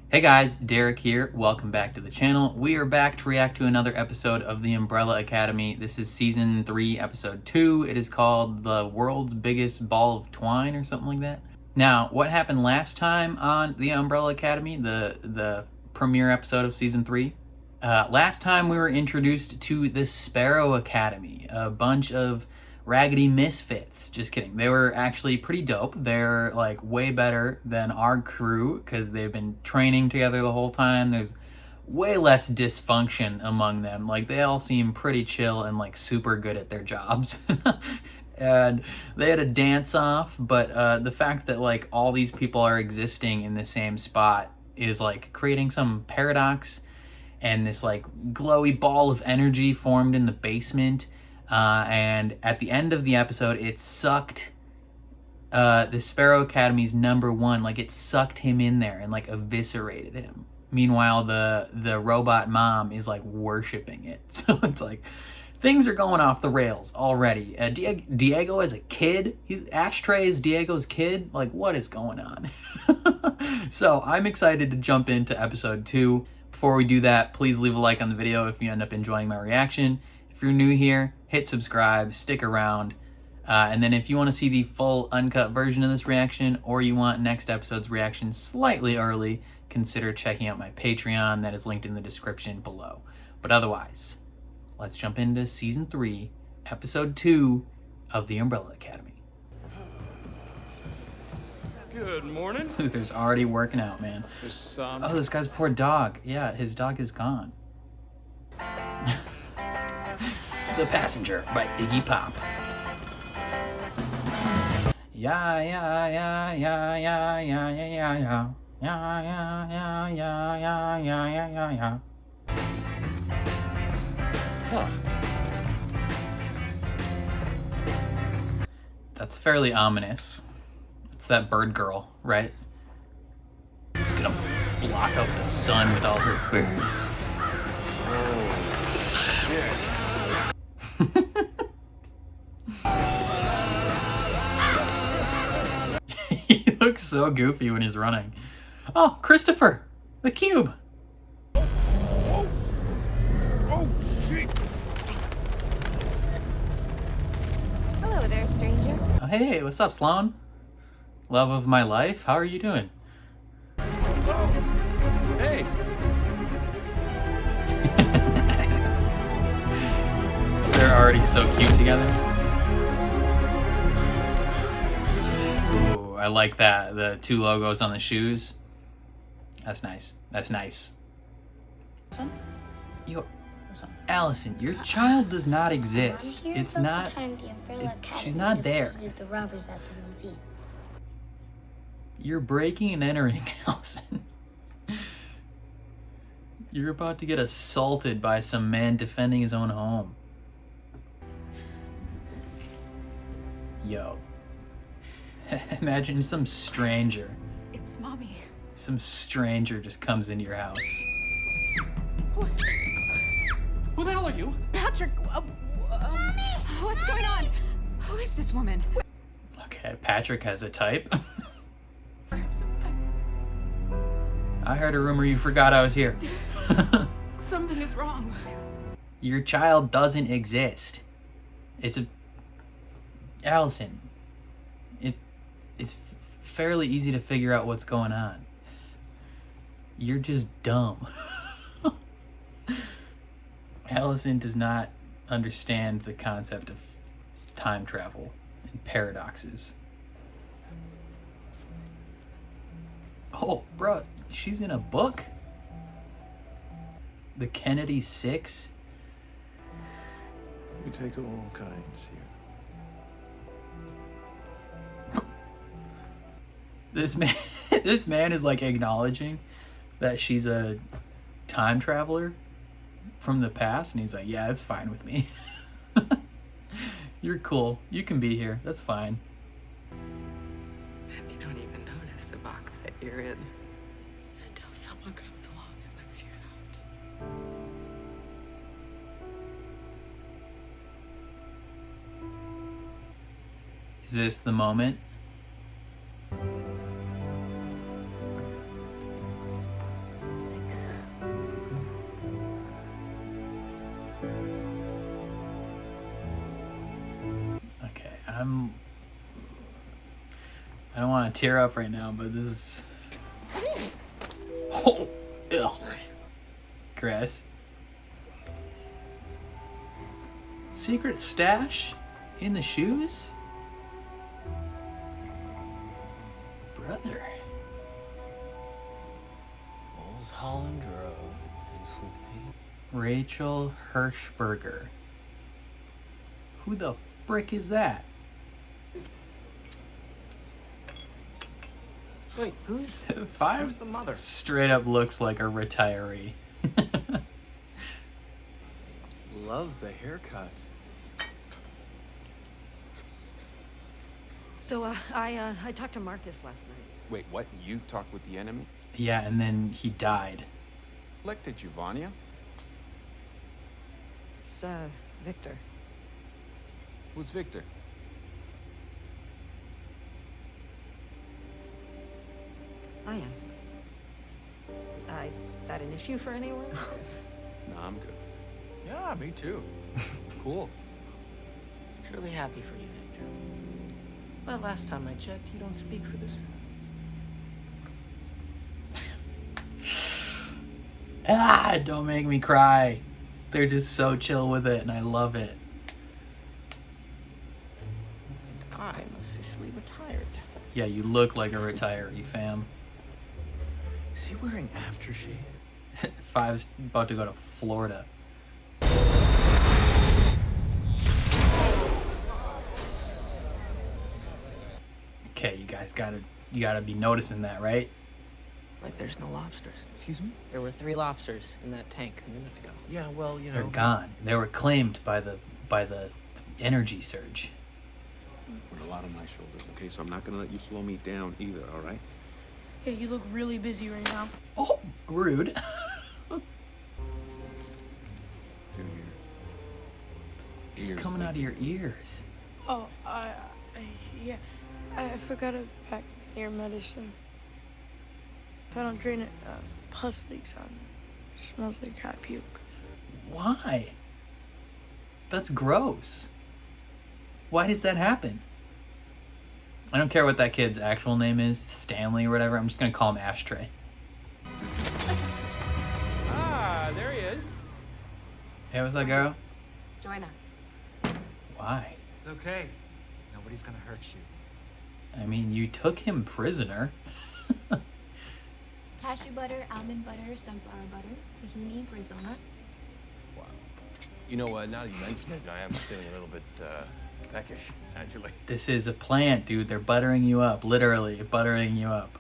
Hey guys, Derek here. Welcome back to the channel. We are back to react to another episode of the Umbrella Academy. This is season 3, episode 2. It is called The World's Biggest Ball of Twine or something like that. Now, what happened last time on the Umbrella Academy, the premiere episode of season 3? Last time we were introduced to the Sparrow Academy, a bunch of raggedy misfits. Just kidding. They were actually pretty dope. They're like way better than our crew because they've been training together the whole time. There's way less dysfunction among them. Like they all seem pretty chill and like super good at their jobs. And they had a dance off, but the fact that like all these people are existing in the same spot is like creating some paradox, and this like glowy ball of energy formed in the basement. And at the end of the episode, it sucked the Sparrow Academy's #1. Like it sucked him in there and like eviscerated him. Meanwhile, the robot mom is like worshiping it. So it's like things are going off the rails already. Diego as a kid, Ashtray is Diego's kid. Like what is going on? So I'm excited to jump into episode 2. Before we do that, please leave a like on the video if you end up enjoying my reaction. If you're new here, hit subscribe, stick around. And then if you want to see the full uncut version of this reaction, or you want next episode's reaction slightly early, consider checking out my Patreon. That is linked in the description below. But otherwise, let's jump into season 3, episode 2 of the Umbrella Academy. Good morning. Luther's already working out, man. Oh, this guy's poor dog. Yeah, his dog is gone. The Passenger by Iggy Pop. Yeah, yeah, yeah, yeah, yeah, yeah, yeah, yeah, yeah. Yeah, yeah, yeah, yeah, yeah, yeah, yeah, yeah. Huh. That's fairly ominous. It's that bird girl, right? She's gonna block out the sun with all her birds. He looks so goofy when he's running. Oh, Christopher, the cube. Oh, shit. Hello there, stranger. Oh, hey, what's up, Sloane? Love of my life, how are you doing? Oh, hey. They're already so cute together. Ooh, I like that. The 2 logos on the shoes. That's nice. That's nice. This one? This one. Allison, your child does not exist. Here It's about the not. time the Umbrella Academy She's not there. defeated the robbers at the museum. You're breaking and entering, Allison. You're about to get assaulted by some man defending his own home. Yo. Imagine some stranger. It's Mommy. Some stranger just comes into your house. Who the hell are you? Patrick, what's going on? Who is this woman? Okay, Patrick has a type. I heard a rumor you forgot I was here. Something is wrong. Your child doesn't exist. It's a... Allison, it's fairly easy to figure out what's going on. You're just dumb. Allison does not understand the concept of time travel and paradoxes. Oh, bruh, she's in a book? The Kennedy 6? We take all kinds here. This man is like acknowledging that she's a time traveler from the past, and he's like, yeah, it's fine with me. You're cool. You can be here. That's fine. And you don't even notice the box that you're in until someone comes along and lets you out. Is this the moment? I don't want to tear up right now, but this is... Oh, ew. Gross. Secret stash in the shoes? Brother. Old Holland Road, Pennsylvania. Rachel Hirschberger. Who the frick is that? Wait, who's Five the mother? straight up looks like a retiree. Love the haircut. So, I talked to Marcus last night. Wait, what? You talked with the enemy? Yeah, and then he died. Elected you, Vanya? It's, Victor. Who's Victor? I am. Is that an issue for anyone? No, I'm good. Yeah, me too. Cool. Truly happy for you, Victor. But last time I checked, you don't speak for this family. Ah, don't make me cry. They're just so chill with it, and I love it. And I'm officially retired. Yeah, you look like a retiree, fam. Is he wearing aftershave? Five's about to go to Florida. Okay, you gotta be noticing that, right? Like there's no lobsters. Excuse me? There were 3 lobsters in that tank a minute ago. Yeah, well, you know. They're gone. They were claimed by the energy surge. With a lot on my shoulders, okay? So I'm not gonna let you slow me down either, all right? Yeah, you look really busy right now. Oh, rude. Through your It's ears, coming like- out of your ears. Oh, yeah. I forgot to pack my ear medicine. If I don't drain it, pus leaks out. It smells like cat puke. Why? That's gross. Why does that happen? I don't care what that kid's actual name is, Stanley or whatever. I'm just gonna call him Ashtray. Ah, there he is. Hey, what's that girl? Join us. Why? It's okay. Nobody's gonna hurt you. I mean, you took him prisoner. Cashew butter, almond butter, sunflower butter, tahini, Arizona. Wow. You know, now that you mention it, I am feeling a little bit peckish, actually. This is a plant, dude. They're buttering you up, literally buttering you up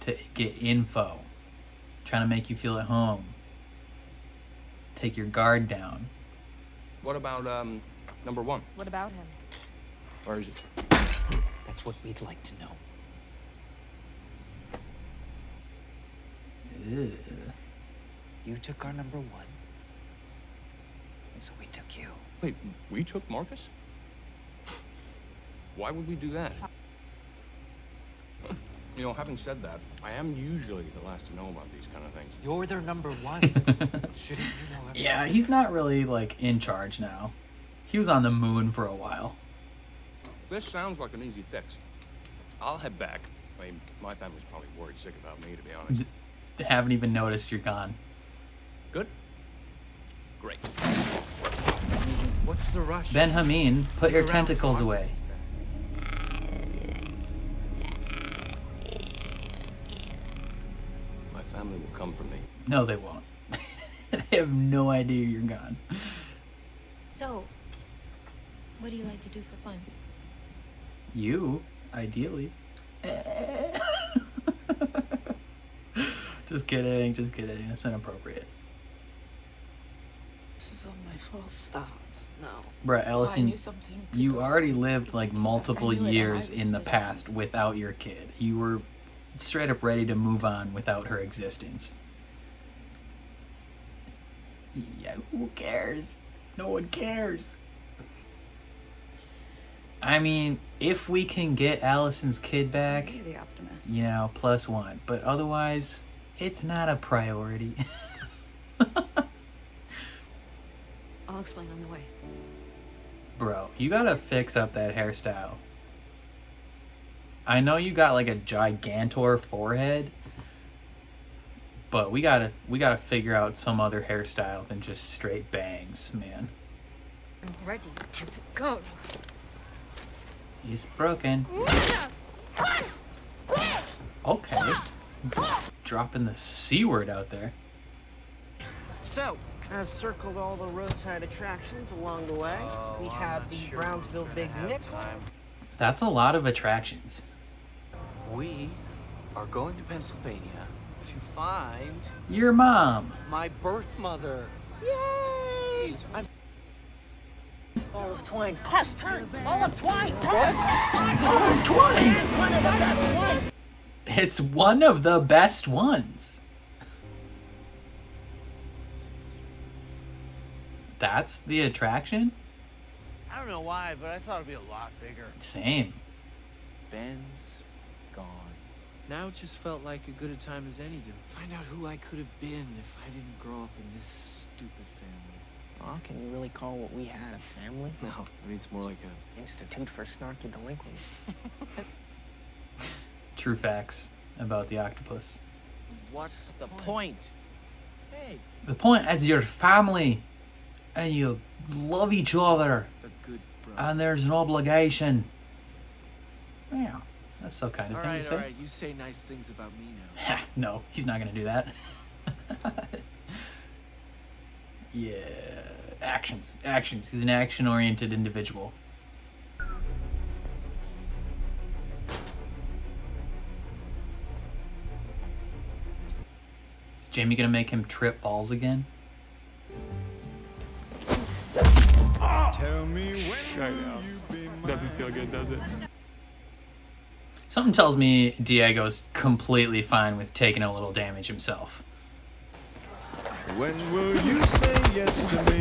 to get info. Trying to make you feel at home. Take your guard down. What about, number 1? What about him? Where is it? That's what we'd like to know. Ew. You took our number 1. So we took you. Wait, we took Marcus? Why would we do that? You know, having said that, I am usually the last to know about these kind of things. You're their number 1. Shouldn't you know everything? Yeah, he's not really, like, in charge now. He was on the moon for a while. This sounds like an easy fix. I'll head back. I mean, my family's probably worried sick about me, to be honest. Haven't even noticed you're gone. Good? Great. What's the rush? Ben Hameen, put Stick your around tentacles till away. Marcus is back. My family will come for me. No, they won't. They have no idea you're gone. So, what do you like to do for fun? You, ideally. Just kidding, just kidding. That's inappropriate. This is all my fault. Stop. No. Bruh, I Allison, knew something. could you go already wrong. lived like multiple I knew it, and I years in the withstood it. past without your kid. You were straight up ready to move on without her existence. Yeah, who cares? No one cares. I mean, if we can get Allison's kid back, You're the optimist. you know, +1. But otherwise, it's not a priority. I'll explain on the way. Bro, you gotta fix up that hairstyle. I know you got like a gigantor forehead, but we gotta figure out some other hairstyle than just straight bangs, man. I'm ready to go. He's broken. Okay. Dropping the C word out there. So, I've circled all the roadside attractions along the way. We have the Brownsville Big Nickel. That's a lot of attractions. We are going to Pennsylvania to find Your mom. my birth mother. Yay! All of Twine, plus turn! All of Twine, turn! All of Twine! It's one of the best ones! It's one of the best ones. That's the attraction? I don't know why, but I thought it'd be a lot bigger. Same. Ben's gone. Now it just felt like as good a time as any to find out who I could have been if I didn't grow up in this stupid family. Oh, can you really call what we had a family? No, I mean, it's more like a... Institute for Snarky Delinquents. True facts about the octopus. What's the point? Hey, The point is you're family and you love each other a good brother. and there's an obligation. Yeah, that's so kind of thing to say. All right, you say nice things about me now. No, he's not gonna do that. Yeah, actions. He's an action-oriented individual. Is Jamie gonna make him trip balls again? Tell me when I know. Doesn't feel good, does it? Something tells me Diego's completely fine with taking a little damage himself. When will you say yes to me?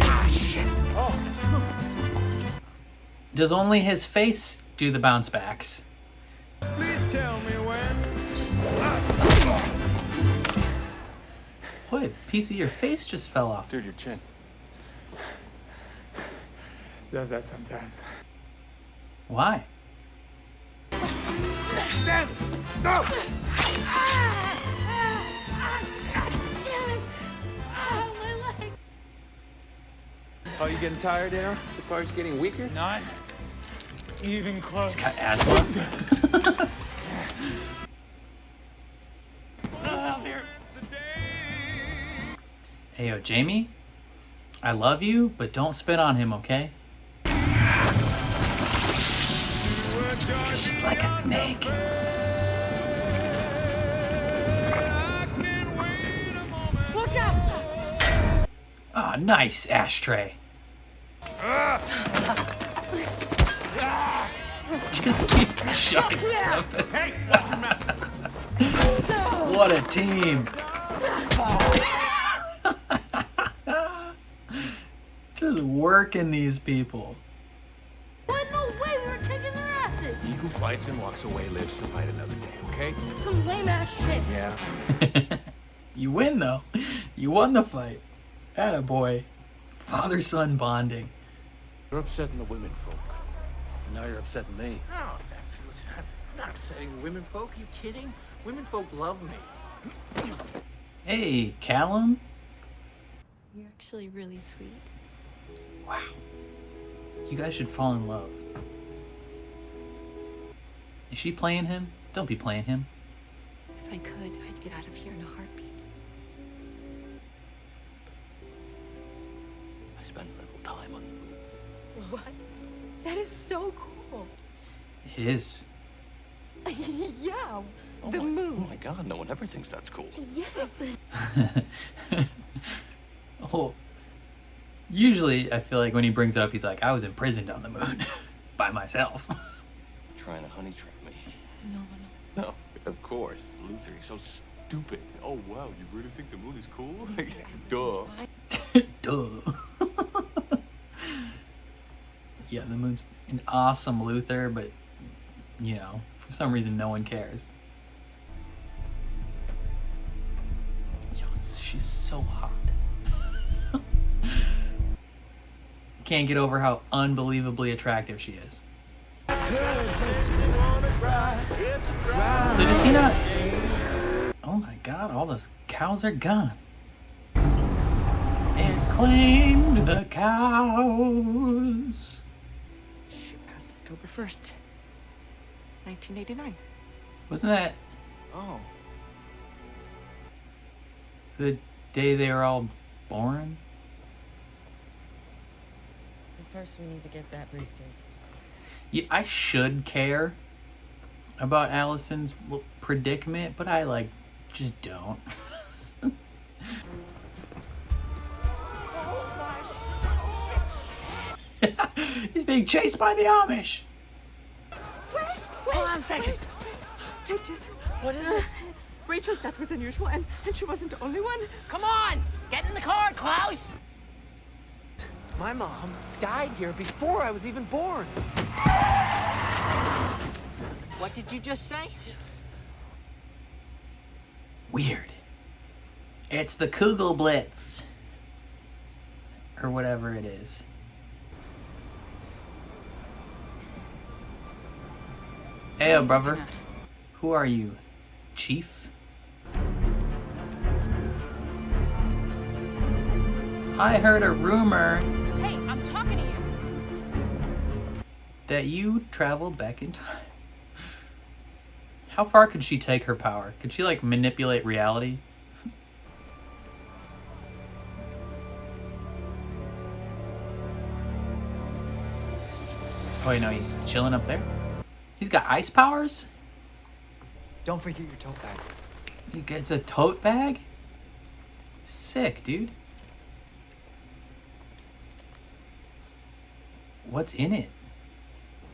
Does only his face do the bounce backs? Please tell me when. What? Piece of your face just fell off. Dude, your chin. Does that sometimes. Why? Damn it! Oh, my leg! Oh, you getting tired, Aaron? The car's getting weaker? Not even close. He's got asthma. Hey, yo, Jamie? I love you, but don't spit on him, okay? She's like a snake. Watch out! Ah, nice ashtray. Just keeps shucking stuff. What a team. Just working these people. What? No way! We were kicking their asses! He who fights and walks away lives to fight another day, okay? Some lame ass shit. Yeah. You win, though. You won the fight. Attaboy. Father-son bonding. You're upsetting the women folk. Now you're upsetting me. No, listen, I'm not upsetting women folk. You kidding? Women folk love me. Hey, Callum. You're actually really sweet. Wow. You guys should fall in love. Is she playing him? Don't be playing him. If I could, I'd get out of here in a heartbeat. I spent a little time on the moon. What? That is so cool. It is. Yeah, Oh the my- moon. Oh my god, no one ever thinks that's cool. Yes. Oh. Usually, I feel like when he brings it up, he's like, I was imprisoned on the moon by myself. Trying to honey trap me. No. No, of course. Luther, you're so stupid. Oh wow, you really think the moon is cool? Duh. Duh. Yeah, the moon's an awesome Luther, but, you know, for some reason no one cares. Yo, she's so hot. Can't get over how unbelievably attractive she is. Girl, it makes me wanna cry. So does he not? Oh my god, all those cows are gone. It claimed the cows. Ship passed October 1st, 1989. Wasn't that Oh, the day they were all born? But first, we need to get that briefcase. Yeah, I should care about Allison's predicament, but I just don't. He's being chased by the Amish. Wait! Hold on a second. Take this. What is it? Rachel's death was unusual, and she wasn't the only one. Come on! Get in the car, Klaus! My mom died here before I was even born. What did you just say? Weird. It's the Kugel Blitz. Or whatever it is. Hey, brother. Who are you? Chief? I heard a rumor Hey, I'm talking to you. that you traveled back in time. How far could she take her power? Could she manipulate reality? Oh wait, no, he's chilling up there. He's got ice powers? don't forget your tote bag. He gets a tote bag? Sick, dude. What's in it?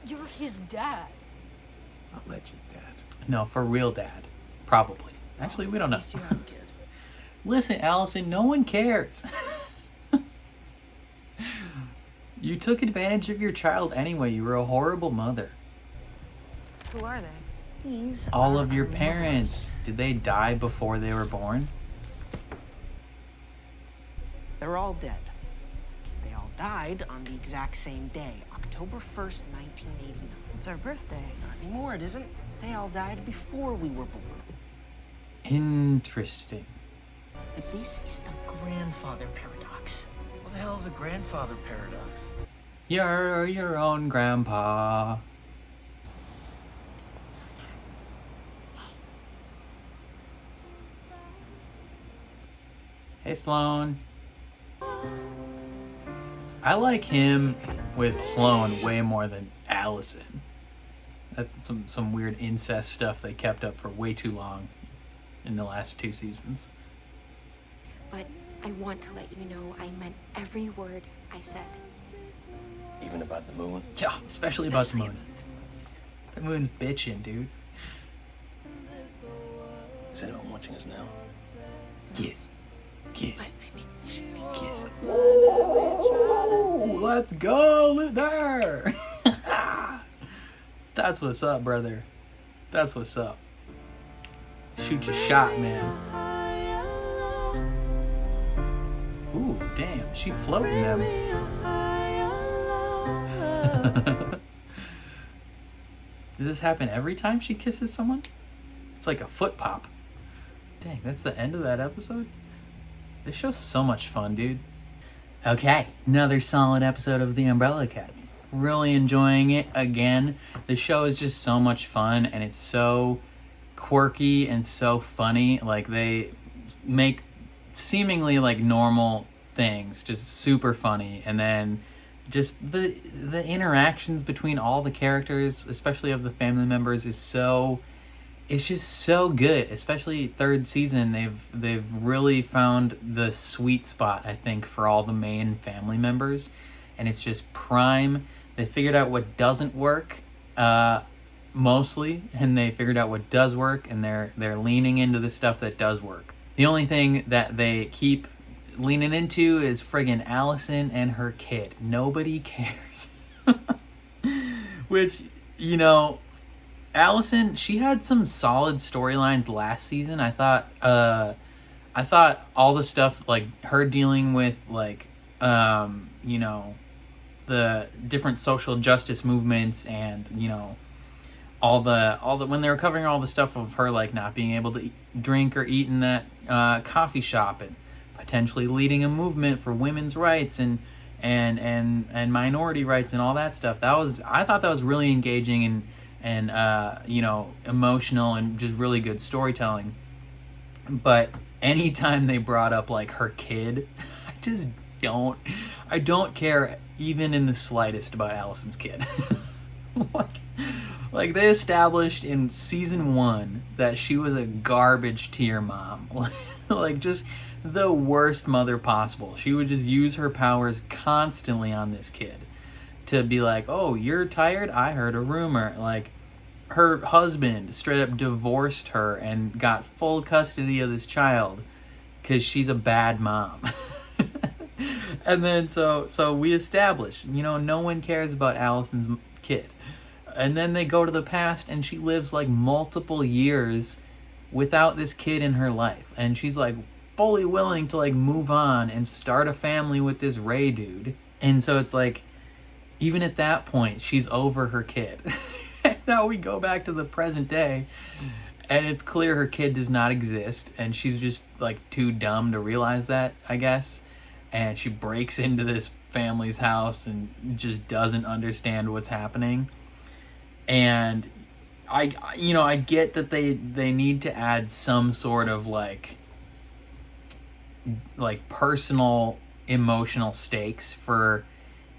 You're his dad. I'll let you, Dad. No, for real dad. Probably. Actually, we don't know. Listen, Allison, no one cares. You took advantage of your child anyway. You were a horrible mother. Who are they? These All are of your our parents, did they die before they were born? They're all dead. They all died on the exact same day, October 1st, 1989. It's our birthday. Not anymore, it isn't. They all died before we were born. Interesting. But this is the grandfather paradox. What the hell is a grandfather paradox? You're your own grandpa. Hey, Sloane. I like him with Sloane way more than Allison. That's some weird incest stuff they kept up for way too long in the last 2 seasons. But I want to let you know I meant every word I said. Even about the moon? Yeah, especially about the moon. The moon's bitching, dude. Is anyone watching us now? Kiss. Kiss. I mean, Kiss. Ooh, let's go there. That's what's up, brother. That's what's up. Shoot your shot, man. Ooh, damn. She floating them. Does this happen every time she kisses someone? It's like a foot pop. Dang, that's the end of that episode? This show's so much fun, dude. Okay, another solid episode of The Umbrella Academy. Really enjoying it again. The show is just so much fun, and it's so quirky and so funny. Like, they make seemingly normal things just super funny, and then just the interactions between all the characters, especially of the family members, it's just so good. Especially 3rd season, they've really found the sweet spot, I think, for all the main family members, and it's just prime. They figured out what doesn't work, mostly, and they figured out what does work, and they're leaning into the stuff that does work. The only thing that they keep leaning into is friggin' Allison and her kid. Nobody cares. Which, Allison, she had some solid storylines last season. I thought all the stuff, her dealing with the different social justice movements, and all the when they were covering all the stuff of her like not being able to drink or eat in that coffee shop, and potentially leading a movement for women's rights and minority rights and all that stuff. I thought that was really engaging and you know, emotional and just really good storytelling. But anytime they brought up like her kid, I don't care even in the slightest about Allison's kid. like they established in season 1 that she was a garbage tier mom. Like just the worst mother possible. She would just use her powers constantly on this kid to be like, oh, you're tired? I heard a rumor. Like, her husband straight up divorced her and got full custody of this child because she's a bad mom. And then so we establish, you know, no one cares about Allison's kid. And then they go to the past and she lives like multiple years without this kid in her life. And she's like fully willing to like move on and start a family with this Ray dude. And so it's like, even at that point, she's over her kid. And now we go back to the present day and it's clear her kid does not exist. And she's just like too dumb to realize that, I guess. And she breaks into this family's house and just doesn't understand what's happening. And I get that they need to add some sort of like personal emotional stakes for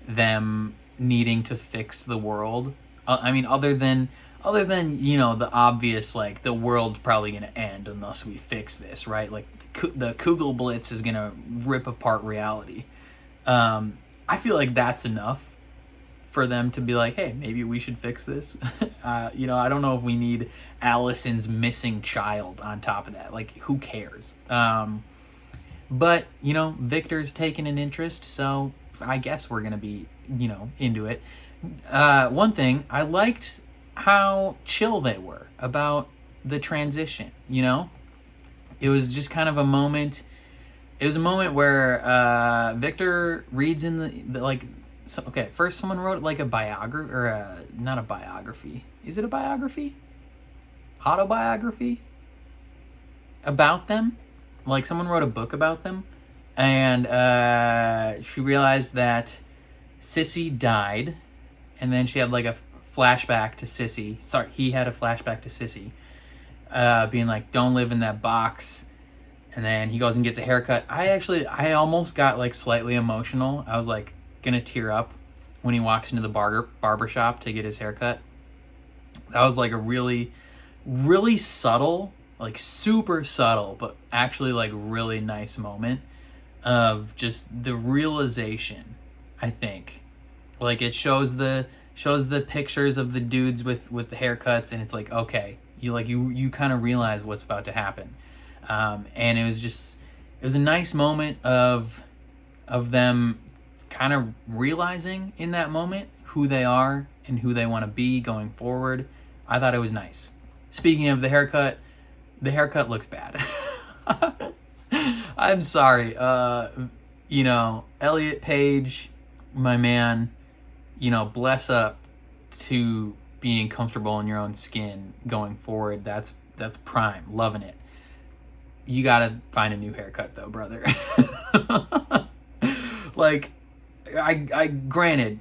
them needing to fix the world. I mean, other than you know, the obvious, like, the world's probably gonna end unless we fix this, right? Like the Kugel Blitz is gonna rip apart reality. I feel like that's enough for them to be like, hey, maybe we should fix this. You know, I don't know if we need Allison's missing child on top of that. Like, who cares? But, you know, Victor's taken an interest, so I guess we're going to be, you know, into it. One thing, I liked how chill they were about the transition, you know? It was just kind of a moment. It was a moment where Victor reads in the like, so, okay, first someone wrote like a biography, or not a biography. Is it a biography? Autobiography? About them? Like someone wrote a book about them, and she realized that Sissy died, and then she had like a flashback to Sissy. Sorry, he had a flashback to Sissy, being like, don't live in that box. And then he goes and gets a haircut. I almost got like slightly emotional. I was like gonna tear up when he walks into the barber shop to get his haircut. That was like a really, really subtle, like super subtle, but actually like really nice moment of just the realization, I think. Like it shows the pictures of the dudes with the haircuts, and it's like, okay, you kind of realize what's about to happen. And it was a nice moment of them kind of realizing in that moment who they are and who they want to be going forward. I thought it was nice. Speaking of the haircut looks bad. I'm sorry. You know, Elliot Page, my man, you know, bless up to being comfortable in your own skin going forward. That's prime. Loving it. You gotta find a new haircut though, brother. Like, I granted,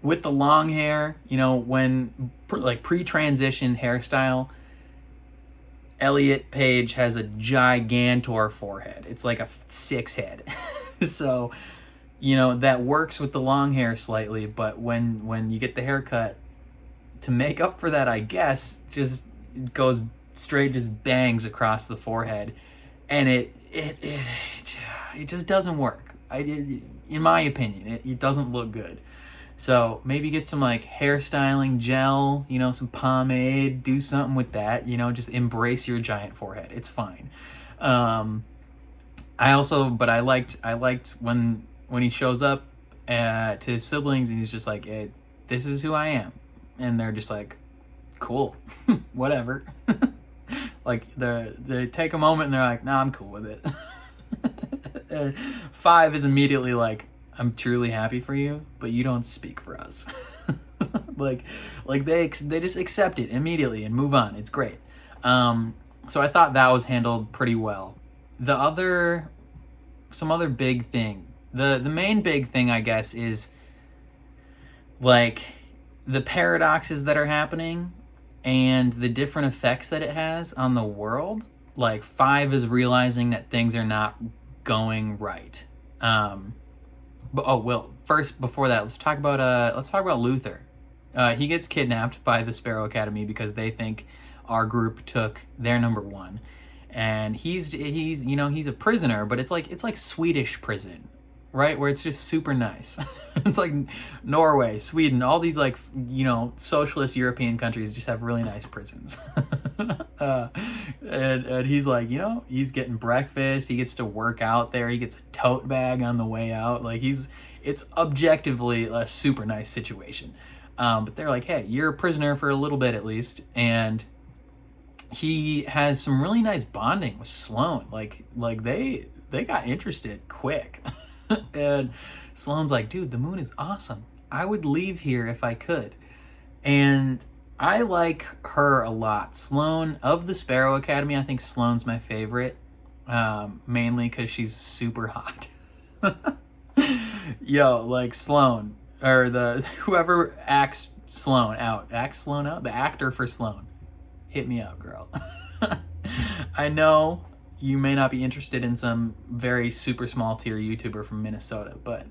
with the long hair, you know, when like pre-transition hairstyle, Elliot Page has a gigantor forehead. It's like a 6 head. So, you know, that works with the long hair slightly, but when you get the haircut, to make up for that, I guess, just goes straight, just bangs across the forehead. And it just doesn't work. In my opinion, it doesn't look good. So maybe get some like hairstyling gel, you know, some pomade, do something with that, you know, just embrace your giant forehead. It's fine. I liked when he shows up to his siblings and he's just like, hey, this is who I am. And they're just like, cool, whatever. Like they take a moment and they're like, nah, I'm cool with it. And 5 is immediately like, I'm truly happy for you, but you don't speak for us. like they just accept it immediately and move on. It's great. So I thought that was handled pretty well. Some other big thing, the main big thing, I guess, is like the paradoxes that are happening and the different effects that it has on the world. Like 5 is realizing that things are not going right. First, before that, let's talk about Luther. He gets kidnapped by the Sparrow Academy because they think our group took their number 1, and he's a prisoner, but it's like Swedish prison, right? Where it's just super nice. It's like Norway, Sweden, all these like, socialist European countries just have really nice prisons. And he's like, he's getting breakfast. He gets to work out there. He gets a tote bag on the way out. Like it's objectively a super nice situation. But they're like, hey, you're a prisoner for a little bit at least. And he has some really nice bonding with Sloane. Like they got interested quick. And Sloane's like, dude, the moon is awesome. I would leave here if I could. And I like her a lot. Sloane, of the Sparrow Academy, I think Sloane's my favorite. Mainly because she's super hot. Yo, like Sloane, or whoever acts Sloane out. Acts Sloane out? The actor for Sloane. Hit me up, girl. I know you may not be interested in some very super small tier YouTuber from Minnesota, but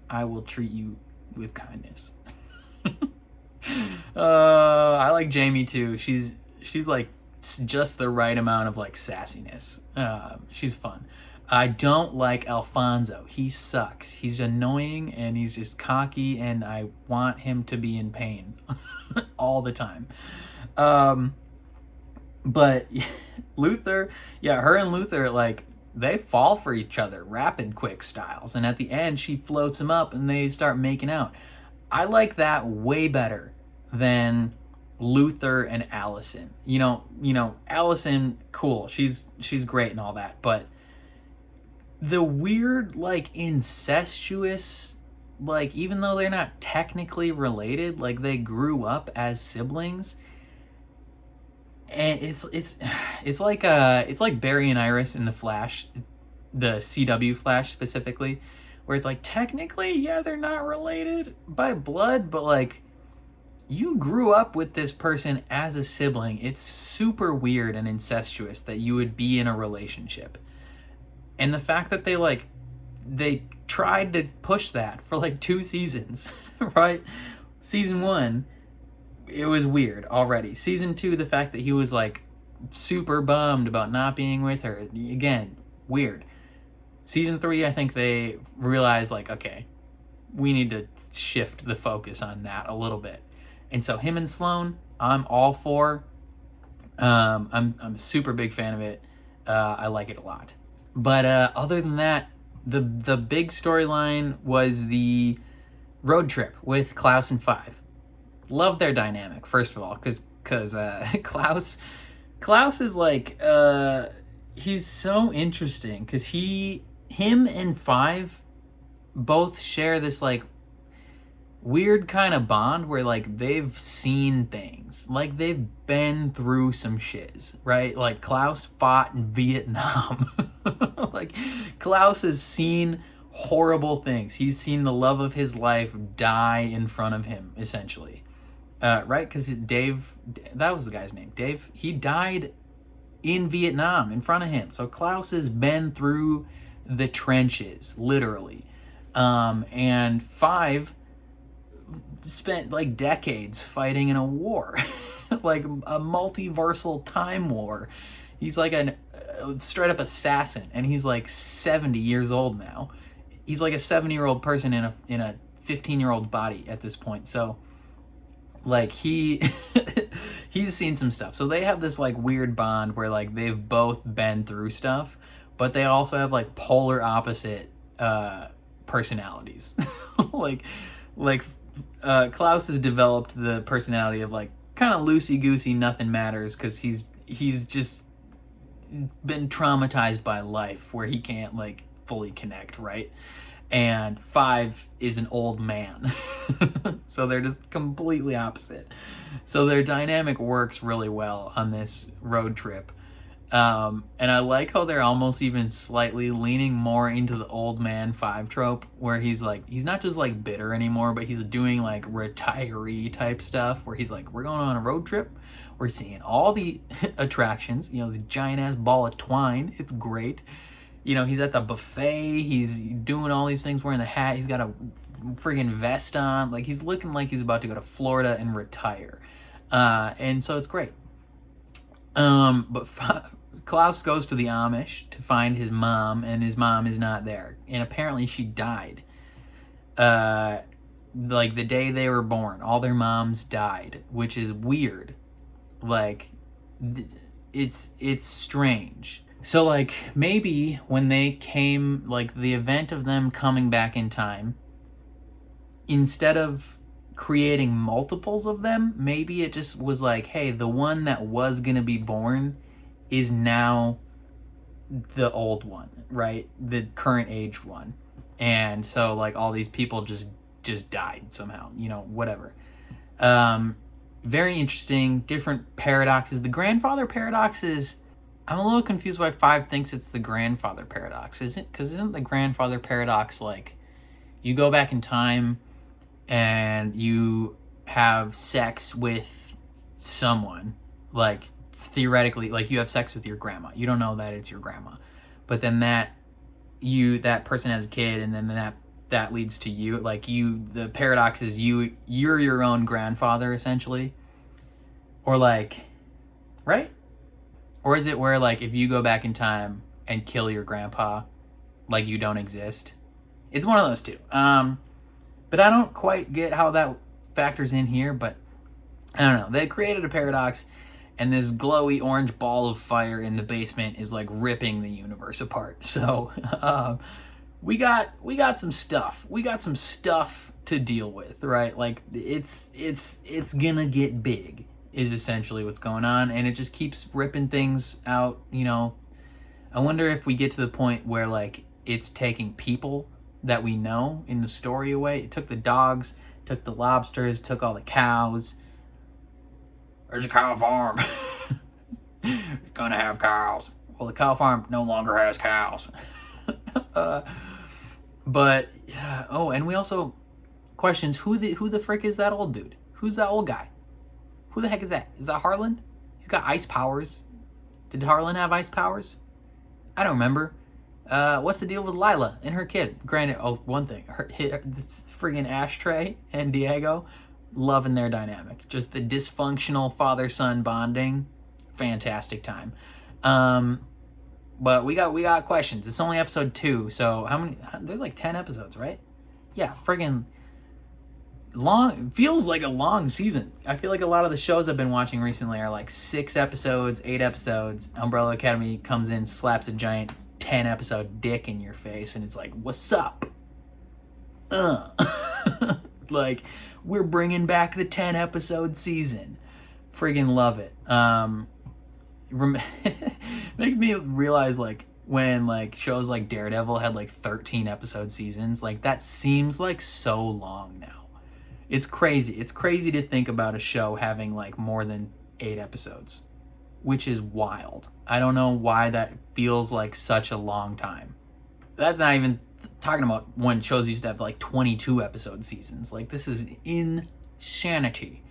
I will treat you with kindness. I like Jamie too. She's like just the right amount of like sassiness. She's fun. I don't like Alfonso. He sucks. He's annoying and he's just cocky, and I want him to be in pain all the time. But Luther, yeah, her and Luther, like, they fall for each other, rapid quick styles. And at the end, she floats him up and they start making out. I like that way better than Luther and Allison. Allison, cool. She's great and all that. But the weird, like, incestuous, like, even though they're not technically related, like, they grew up as siblings. And it's like Barry and Iris in the Flash, the CW Flash specifically, where it's like technically, yeah, they're not related by blood, but like you grew up with this person as a sibling. It's super weird and incestuous that you would be in a relationship. And the fact that they tried to push that for like 2 seasons, right? Season 1, it was weird already. Season 2, the fact that he was like super bummed about not being with her, again, weird. Season 3, I think they realized like, okay, we need to shift the focus on that a little bit. And so him and Sloane, I'm all for. I'm a super big fan of it. I like it a lot. But other than that, the big storyline was the road trip with Klaus and 5. Love their dynamic, first of all, because Klaus is like, he's so interesting because him and 5 both share this like weird kind of bond where like they've seen things, like they've been through some shiz, right? Like Klaus fought in Vietnam. Like Klaus has seen horrible things. He's seen the love of his life die in front of him, essentially. Right? Because Dave, that was the guy's name. Dave, he died in Vietnam in front of him. So Klaus has been through the trenches, literally. And 5 spent like decades fighting in a war, like a multiversal time war. He's like a straight up assassin, and he's like 70 years old now. He's like a 70-year-old person in a 15-year-old body at this point. So like he's seen some stuff. So they have this like weird bond where like they've both been through stuff, but they also have like polar opposite personalities. like Klaus has developed the personality of like kind of loosey-goosey, nothing matters, because he's just been traumatized by life where he can't like fully connect, right? and 5 is an old man. So they're just completely opposite. So their dynamic works really well on this road trip. And I like how they're almost even slightly leaning more into the old man 5 trope, where he's not just like bitter anymore, but he's doing like retiree type stuff where he's like, we're going on a road trip. We're seeing all the attractions, you know, the giant ass ball of twine. It's great. You know, he's at the buffet. He's doing all these things, wearing the hat. He's got a friggin' vest on. Like, he's looking like he's about to go to Florida and retire. And so it's great. But Klaus goes to the Amish to find his mom, and his mom is not there. And apparently she died. Like, the day they were born. All their moms died, which is weird. Like, it's strange. So, like, maybe when they came, like, the event of them coming back in time, instead of creating multiples of them, maybe it just was like, hey, the one that was gonna be born is now the old one, right? The current age one. And so, like, all these people just died somehow, you know, whatever. Very interesting, different paradoxes. The grandfather paradox is, I'm a little confused why 5 thinks it's the grandfather paradox. Isn't the grandfather paradox like, you go back in time and you have sex with someone, like, theoretically, like, you have sex with your grandma. You don't know that it's your grandma. But then that person has a kid, and then that leads to you. Like, the paradox is you're your own grandfather, essentially. Or, like, right? Or is it where, like, if you go back in time and kill your grandpa, like, you don't exist? It's one of those two. But I don't quite get how that factors in here, but I don't know. They created a paradox, and this glowy orange ball of fire in the basement is, like, ripping the universe apart. So, we got some stuff. We got some stuff to deal with, right? Like, it's gonna get big, is essentially what's going on, and it just keeps ripping things out, you know. I wonder if we get to the point where, like, it's taking people that we know in the story away. It took the dogs, took the lobsters, took all the cows. There's a cow farm. It's gonna have cows. Well, the cow farm no longer has cows. But yeah. Oh, and we also questions who the frick is that old dude? Who's that old guy? Who the heck is that? Is that Harlan? He's got ice powers. Did Harlan have ice powers? I don't remember. What's the deal with Lila and her kid? Granted, one thing, this friggin' Ashtray and Diego, loving their dynamic. Just the dysfunctional father-son bonding, fantastic time. But we got questions. It's only episode 2, so how many? There's like 10 episodes, right? Yeah, friggin' long. Feels like a long season. I feel like a lot of the shows I've been watching recently are like 6 episodes, 8 episodes. Umbrella Academy comes in, slaps a giant 10-episode dick in your face, and it's like, what's up? Like, we're bringing back the 10-episode season. Friggin' love it. Makes me realize, like, when, like, shows like Daredevil had like 13-episode seasons, like, that seems like so long now. It's crazy. It's crazy to think about a show having like more than 8 episodes, which is wild. I don't know why that feels like such a long time. That's not even talking about when shows used to have like 22 episode seasons. Like, this is insanity.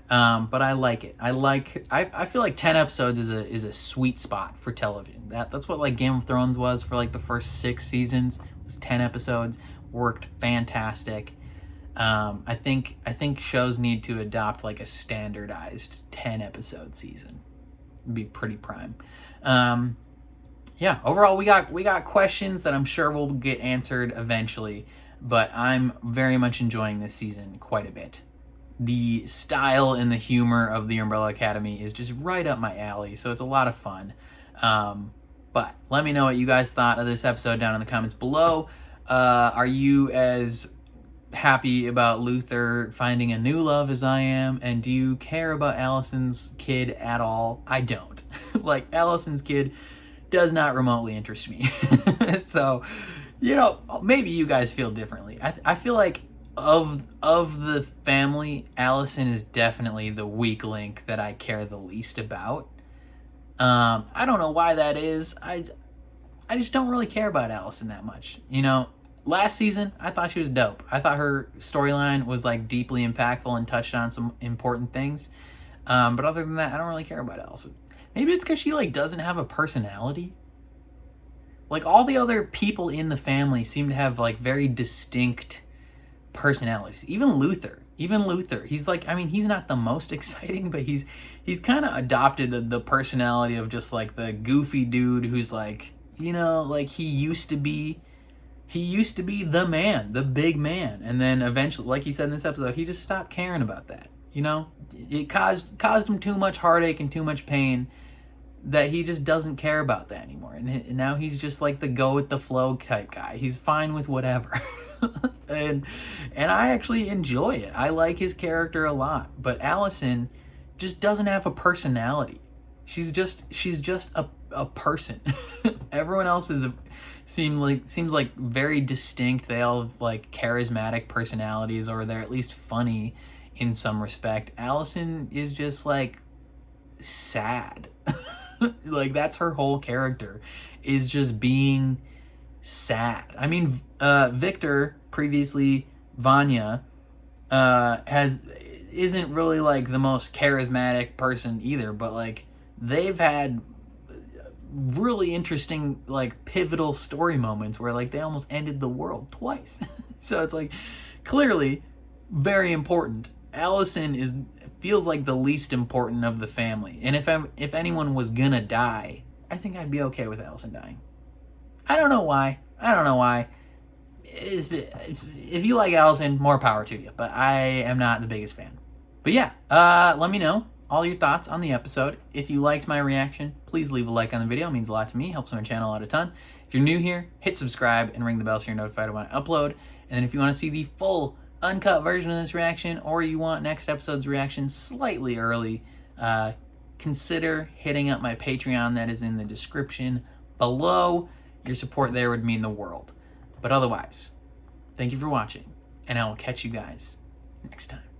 But I like it. I feel like 10 episodes is a sweet spot for television. That's what like Game of Thrones was for like the first 6 seasons. It was 10 episodes. Worked fantastic. I think shows need to adopt like a standardized 10 episode season. It'd be pretty prime. Yeah, overall we got questions that I'm sure will get answered eventually, but I'm very much enjoying this season quite a bit. The style and the humor of the Umbrella Academy is just right up my alley, so it's a lot of fun. But let me know what you guys thought of this episode down in the comments below. Are you as happy about Luther finding a new love as I am? And do you care about Allison's kid at all? I don't. Like, Allison's kid does not remotely interest me. So You know, maybe you guys feel differently. I feel like of the family, Allison is definitely the weak link that I care the least about. I don't know why that is. I just don't really care about Allison that much. You know, last season, I thought she was dope. I thought her storyline was like deeply impactful and touched on some important things. But other than that, I don't really care about Allison. Maybe it's because she like doesn't have a personality. Like all the other people in the family seem to have like very distinct personalities. Even Luther, he's like, I mean, he's not the most exciting, but he's kind of adopted the personality of just like the goofy dude who's like, you know, like he used to be the man, the big man, and then eventually, like he said in this episode, he just stopped caring about that. You know, it caused him too much heartache and too much pain that he just doesn't care about that anymore. And now he's just like the go with the flow type guy. He's fine with whatever. and I actually enjoy it. I like his character a lot. But Allison just doesn't have a personality. She's just a person. Everyone else seems like very distinct. They all have like charismatic personalities, or they're at least funny in some respect. Allison is just like sad. Like that's her whole character, is just being sad. I mean, Victor, previously Vanya, isn't really like the most charismatic person either, but like they've had really interesting like pivotal story moments where like they almost ended the world twice. So it's like clearly very important. Allison feels like the least important of the family, and if anyone was gonna die, I think I'd be okay with Allison dying. I don't know why. If you like Allison, more power to you, but I am not the biggest fan. But yeah, let me know all your thoughts on the episode. If you liked my reaction, please leave a like on the video. It means a lot to me, helps my channel out a ton. If you're new here, hit subscribe and ring the bell so you're notified when I upload. And then if you want to see the full uncut version of this reaction, or you want next episode's reaction slightly early, consider hitting up my Patreon. That is in the description below. Your support there would mean the world. But otherwise, thank you for watching, and I will catch you guys next time.